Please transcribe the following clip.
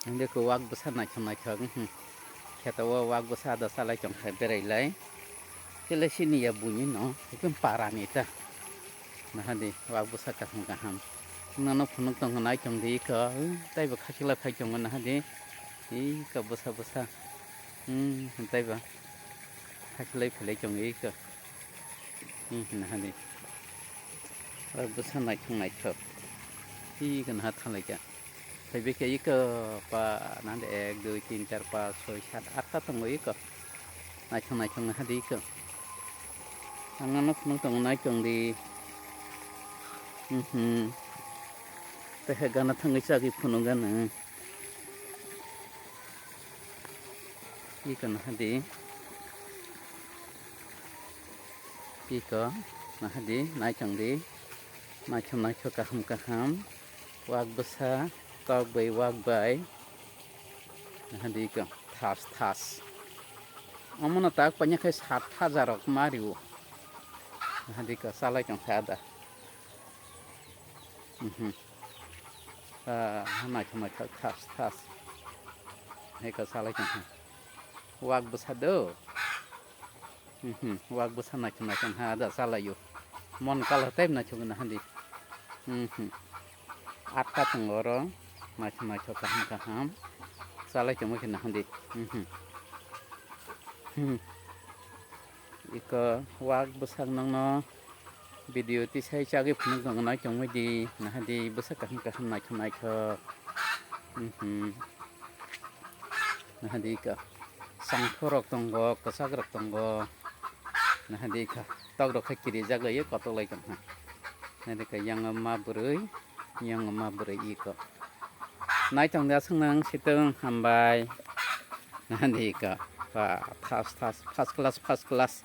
근데 그 왁부사 나청나청 캐타와 왁부사다 살라 좀 해베레일라이 텔레시니야 부니노 이건 파라니다 나한테 왁부사 같은 거 함. 나는 분홍 동안 나이 좀 되니까 따이버 카킬라 파이 좀 나한테 이거 부사 따이버 카킬라 플레이 좀 이거 나한테 왁부사 나청나청 이건 하탄라이자 phải biết cái cơ và nó để gửi tin trả qua soi sát ắt tất cả mọi cơ này trong hai đi cơ anh nó trong nói chung đi tại cái gan thằng cái sao cái phun gan nữa đi cần hai đi đi cơ nó hai đi nói chung đi nói chung nói cho cả ham wag besar tao bay wag bay nanti ke tas amuna tak banyak ke 60,000 mariu nanti ke salah yang ada mana cuma tas ini ke salah yang wag besar do wag besar macam ada salah yo mon kalau tem na cuma nanti atta tenggoro macam kaham salah cuma kena handi iko wag besar nang video ti saya cari pun nang nói cuma di nah handi besar kaham macam nah handi ka sangkorok tonggo kesagrak tonggo nah handi ka tau dok kiri jaga ya kotor lagi kan handi ka yang ma beri iko nói trong đó sang nang situng hambai nanti ka first class